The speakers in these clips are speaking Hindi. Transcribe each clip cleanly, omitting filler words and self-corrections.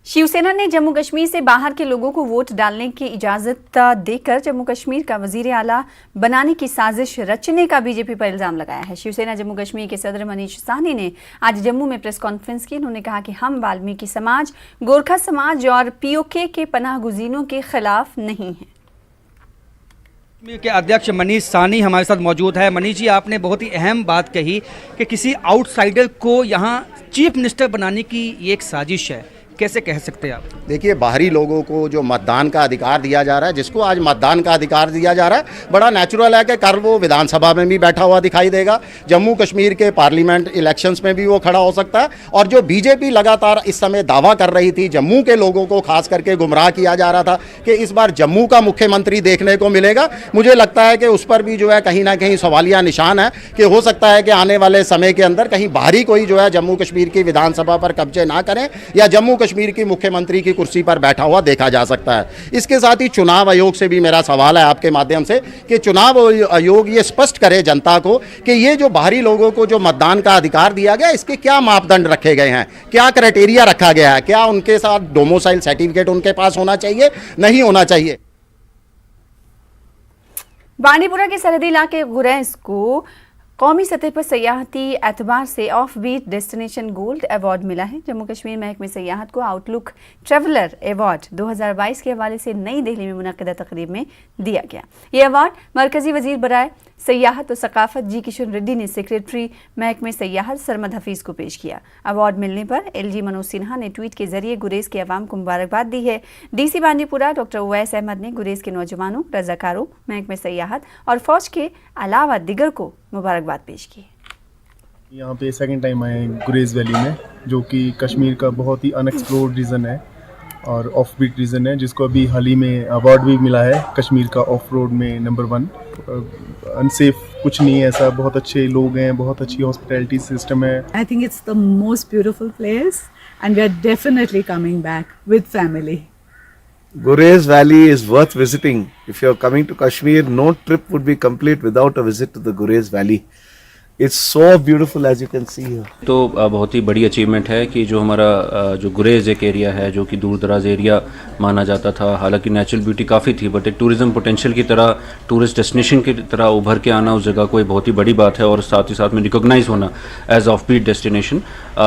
शिवसेना ने जम्मू कश्मीर से बाहर के लोगों को वोट डालने की इजाजत देकर जम्मू कश्मीर का वजीर आला बनाने की साजिश रचने का बीजेपी पर इल्जाम लगाया है। शिवसेना जम्मू कश्मीर के सदर मनीष साहनी ने आज जम्मू में प्रेस कॉन्फ्रेंस की। उन्होंने कहा कि हम वाल्मीकि समाज, गोरखा समाज और पीओके के पनाहगुजीनों के खिलाफ नहीं हैं। के अध्यक्ष मनीष साहनी हमारे साथ मौजूद है। मनीष जी, आपने बहुत ही अहम बात कही कि किसी आउटसाइडर को यहाँ चीफ मिनिस्टर बनाने की ये एक साजिश है, कैसे कह सकते हैं आप? देखिए, बाहरी लोगों को जो मतदान का अधिकार दिया जा रहा है, जिसको आज मतदान का अधिकार दिया जा रहा है, बड़ा नेचुरल है कि कल वो विधानसभा में भी बैठा हुआ दिखाई देगा, जम्मू कश्मीर के पार्लियामेंट इलेक्शंस में भी वो खड़ा हो सकता है। और जो बीजेपी लगातार इस समय दावा कर रही थी, जम्मू के लोगों को खास करके गुमराह किया जा रहा था कि इस बार जम्मू का मुख्यमंत्री देखने को मिलेगा, मुझे लगता है कि उस पर भी जो है कहीं ना कहीं सवालिया निशान है कि हो सकता है कि आने वाले समय के अंदर कहीं बाहरी कोई जो है जम्मू कश्मीर की विधानसभा पर कब्जे ना करें या जम्मू कश्मीर की मुख्यमंत्री की कुर्सी पर बैठा हुआ देखा जा सकता है। इसके साथ ही चुनाव आयोग से भी मेरा सवाल है आपके माध्यम से कि चुनाव आयोग ये स्पष्ट करे जनता को कि ये जो बाहरी लोगों को जो मतदान का अधिकार दिया गया, इसके क्या मापदंड रखे गए हैं, क्या क्राइटेरिया रखा गया है, क्या उनके साथ डोमिसाइल सर्टिफिकेट उनके पास होना चाहिए, नहीं होना चाहिए। बांडीपुरा के सरहदी इलाके गुरैस को कौमी सतह पर सयाहती एतबार से off beat destination gold award मिला है। जम्मू कश्मीर महकमे सयाहत को आउटलुक ट्रैवलर अवार्ड 2022 के हवाले से नई दिल्ली में मुनक्किदा तकरीब में दिया गया। ये अवार्ड मरकजी वजीर बराए सयाहत और सकाफत जी किशन रेड्डी ने सेक्रेटरी महकमे सयाहत सरमद हफीज को पेश किया। अवार्ड मिलने पर एलजी मनोज सिन्हा ने ट्वीट के जरिए गुरेज के अवाम को मुबारकबाद दी है। डीसी बांडीपुरा डॉक्टर उवैस अहमद ने गुरेज के नौजवानों, रजाकारों, महकमे सयाहत और फौज के अलावा दिगर को मुबारकबाद पेश की। यहाँ पे सेकंड टाइम आए गुरेज वैली में, जो कि कश्मीर का बहुत ही अनएक्सप्लोर्ड रीजन है और ऑफ बीट रीजन है, जिसको अभी हाल ही में अवार्ड भी मिला है कश्मीर का ऑफ रोड में नंबर 1। अनसेफ कुछ नहीं है ऐसा, बहुत अच्छे लोग हैं, बहुत अच्छी हॉस्पिटैलिटी सिस्टम है। I think it's the most beautiful place and we are definitely coming back with family. Gurez Valley is worth visiting. If you are coming to Kashmir, no trip would be complete without a visit to the Gurez Valley. It's so beautiful as you can see here. तो बहुत ही बड़ी अचीवमेंट है कि जो हमारा जो गुरेज एक एरिया है जो कि दूर दराज एरिया माना जाता था, हालांकि नेचुरल ब्यूटी काफ़ी थी, बट एक टूरिज़्म पोटेंशियल की तरह, टूरिस्ट डेस्टिनेशन की तरह उभर के आना उस जगह को बहुत ही बड़ी बात है और साथ ही साथ में रिकॉग्नाइज होना एज ऑफ बीट डेस्टिनेशन,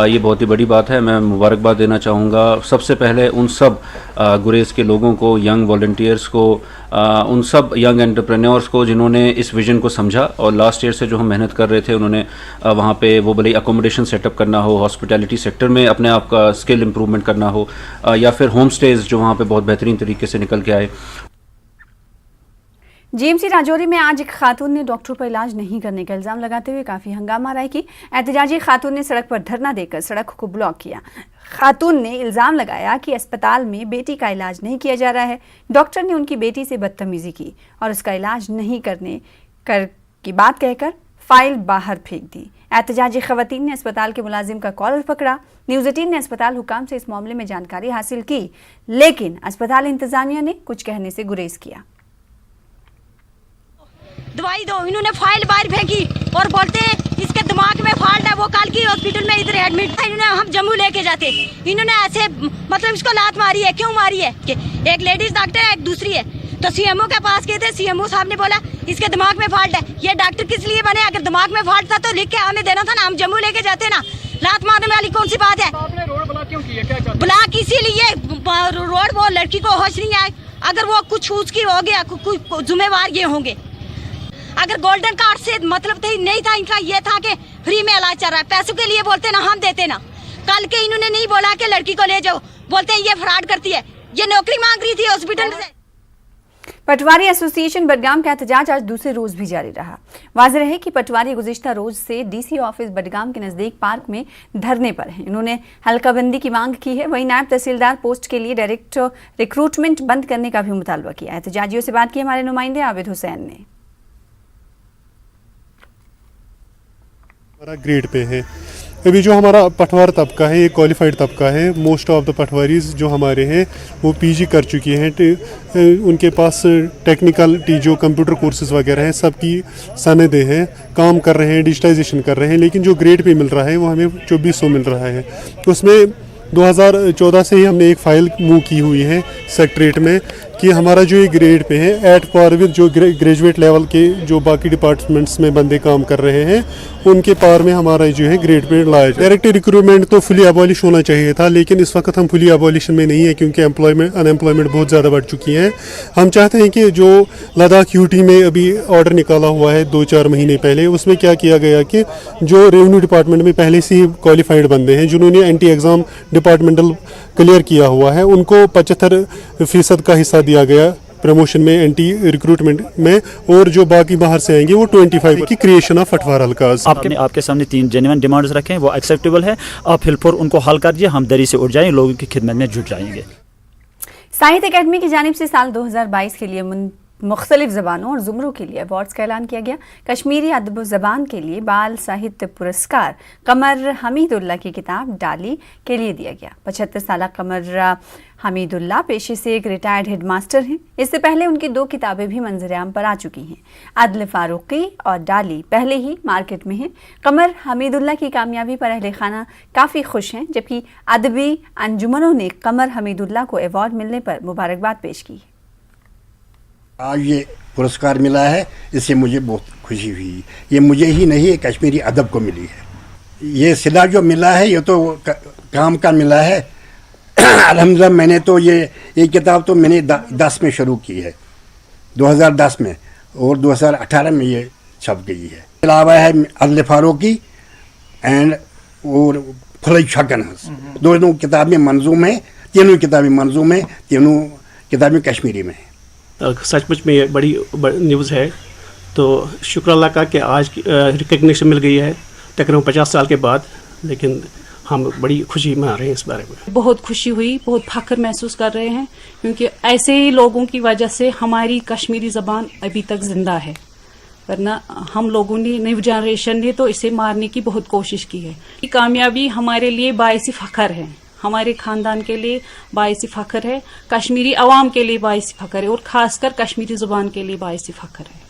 ये बहुत ही बड़ी बात है। मैं मुबारकबाद देना चाहूँगा सबसे पहले उन सब गुरेज के लोगों को, यंग वॉलंटियर्स को, उन सब यंग एंटरप्रेन्योर्स को जिन्होंने इस विज़न को समझा और लास्ट ईयर से जो हम मेहनत कर रहे थे उन्होंने वहाँ पे वो भले अकोमोडेशन सेटअप करना हो, हॉस्पिटैलिटी सेक्टर में अपने आप का स्किल इंप्रूवमेंट करना हो, या फिर होम स्टेज जो वहाँ पे बहुत बेहतरीन तरीके से निकल के आए। जीएमसी राजौरी में आज एक खातून ने डॉक्टर पर इलाज नहीं करने का इल्जाम लगाते हुए काफ़ी हंगामा राय की। एहतजाजी खातून ने सड़क पर धरना देकर सड़क को ब्लॉक किया। खातून ने इल्ज़ाम लगाया कि अस्पताल में बेटी का इलाज नहीं किया जा रहा है। डॉक्टर ने उनकी बेटी से बदतमीज़ी की और उसका इलाज नहीं करने की बात कहकर फाइल बाहर फेंक दी। एहतजाजी खवातीन ने अस्पताल के मुलाजिम का कॉलर पकड़ा। न्यूज़ 18 ने अस्पताल हुकाम से इस मामले में जानकारी हासिल की, लेकिन अस्पताल इंतजामिया ने कुछ कहने से गुरेज किया। दवाई दो, इन्होंने फाइल बाहर फेंकी और बोलते इसके दिमाग में फॉल्ट है, वो कल की हॉस्पिटल में इधर एडमिट है। इन्होंने हम जम्मू लेके जाते, इन्होंने ऐसे मतलब इसको लात मारी है। क्यों मारी है? एक लेडीज डॉक्टर है, एक दूसरी है। तो सीएमओ के पास गए थे, सीएमओ साहब ने बोला इसके दिमाग में फॉल्ट है। ये डॉक्टर किस लिए बने? अगर दिमाग में फॉल्ट था तो लिख के हमें देना था ना, हम जम्मू लेके जाते ना। लात मारने वाली कौन सी बात है? आपने रोड ब्लॉक क्यों किया? क्या ब्लॉक इसीलिए रोड, वो लड़की को होश नहीं आए। अगर वो कुछ उसकी हो गया, कुछ जिम्मेवार ये होंगे। अगर गोल्डन कार्ड से मतलब नहीं था इनका, ये था कि फ्री में इलाज चल रहा है, पैसों के लिए बोलते ना, हम देते ना। कल के इन्होंने नहीं बोला कि लड़की को ले जाओ, बोलते ये फ्रॉड करती है, ये नौकरी मांग रही थी हॉस्पिटल से। पटवारी एसोसिएशन बडगाम का एहतजाज आज दूसरे रोज भी जारी रहा। वाज़ेह रहे कि पटवारी गुज़िश्ता रोज से डीसी ऑफिस बडगाम के नजदीक पार्क में धरने पर हैं। उन्होंने हल्काबंदी की मांग की है। वहीं नायब तहसीलदार पोस्ट के लिए डायरेक्ट रिक्रूटमेंट बंद करने का भी मुतालबा किया। एहतजाजियों से बात की हमारे नुमाइंदे आबिद हुसैन ने। ग्रेड पे है अभी जो हमारा पटवार तबका है, ये क्वालिफाइड तबका है। मोस्ट ऑफ द पटवारीज जो हमारे हैं वो पीजी कर चुके हैं। उनके पास टेक्निकल जो कंप्यूटर कोर्सेज वगैरह हैं सबकी सनदें हैं, काम कर रहे हैं, डिजिटाइजेशन कर रहे हैं। लेकिन जो ग्रेड पे मिल रहा है वो हमें 2400 मिल रहा है। उसमें 2014 से ही हमने एक फ़ाइल मूव की हुई है सेक्रेटरीट में कि हमारा जो ये ग्रेड पे है एट पार विद जो ग्रेजुएट लेवल के जो बाकी डिपार्टमेंट्स में बंदे काम कर रहे हैं उनके पार में हमारा जो है ग्रेड पे लाया जाए। डायरेक्ट रिक्रूटमेंट तो फुली अबॉलिश होना चाहिए था, लेकिन इस वक्त हम फुली अबॉलिशन में नहीं है क्योंकि अनएम्प्लॉयमेंट बहुत ज़्यादा बढ़ चुकी है। हम चाहते हैं कि जो लद्दाख यूटी में अभी ऑर्डर निकाला हुआ है 2-4 महीने पहले, उसमें क्या किया गया कि जो रेवेन्यू डिपार्टमेंट में पहले से ही क्वालिफाइड बंदे हैं जिन्होंने एंटी एग्ज़ाम डिपार्टमेंटल क्लियर किया हुआ है उनको 75% का हिस्सा दिया गया प्रमोशन में, एंटी रिक्रूटमेंट में, और जो बाकी बाहर से आएंगे वो 25 की क्रिएशन ऑफ अठवार हल्काज। आपके सामने 3 जेन्युइन डिमांड्स रखें, वो एक्सेप्टेबल है, आप फिलफोर उनको हल कर दीजिए, हम दरी से उठ जाएंगे, लोगों की खिदमत में जुट जाएंगे। साहित्य अकेडमी की जानिब से साल 2022 के लिए मुख्तलिफ ज़बानों और ज़ुमरों के लिए अवार्ड्स का ऐलान किया गया। कश्मीरी अदब व ज़बान के लिए बाल साहित्य पुरस्कार कमर हमीदुल्लाह की किताब डाली के लिए दिया गया। 75 साल कमर हमीदुल्लाह पेशे से एक रिटायर्ड हेडमास्टर हैं। इससे पहले उनकी 2 किताबें भी मंजर-ए-आम पर आ चुकी हैं। अदल फारूकी और डाली पहले ही मार्केट में हैं। कमर हमीदुल्लाह की कामयाबी पर अहले खाना काफ़ी खुश हैं, जबकि अदबी अंजुमनों ने कमर हमीदुल्लाह को अवार्ड मिलने पर मुबारकबाद पेश की। आज ये पुरस्कार मिला है, इससे मुझे बहुत खुशी हुई। ये मुझे ही नहीं, कश्मीरी अदब को मिली है। ये सिला जो मिला है ये तो काम का मिला है। अल्हम्दुलिल्लाह मैंने तो ये किताब तो मैंने 10 में शुरू की है, 2010 में, और 2018 में ये छप गई है। अलावा है अदल फारूकी एंड और फलई शकनस, दोनों किताबें मंजूम है, तीनों किताबें मंजूम है, तीनों किताबें कश्मीरी में है। सचमुच में ये बड़ी न्यूज़ है, तो शुक्र अल्लाह का कि आज रिकग्निशन मिल गई है तकरीबन 50 साल के बाद, लेकिन हम बड़ी खुशी मना रहे हैं इस बारे में। बहुत खुशी हुई, बहुत फख्र महसूस कर रहे हैं, क्योंकि ऐसे ही लोगों की वजह से हमारी कश्मीरी ज़बान अभी तक ज़िंदा है, वरना हम लोगों ने, न्यू जनरेशन ने तो इसे मारने की बहुत कोशिश की है। ये कामयाबी हमारे लिए बाइस फ़ख्र है, हमारे ख़ानदान के लिए बाइस फ़ख्र है, कश्मीरी अवाम के लिए बाइस फ़ख्र है, और ख़ासकर कश्मीरी ज़ुबान के लिए बाइस फ़ख्र है।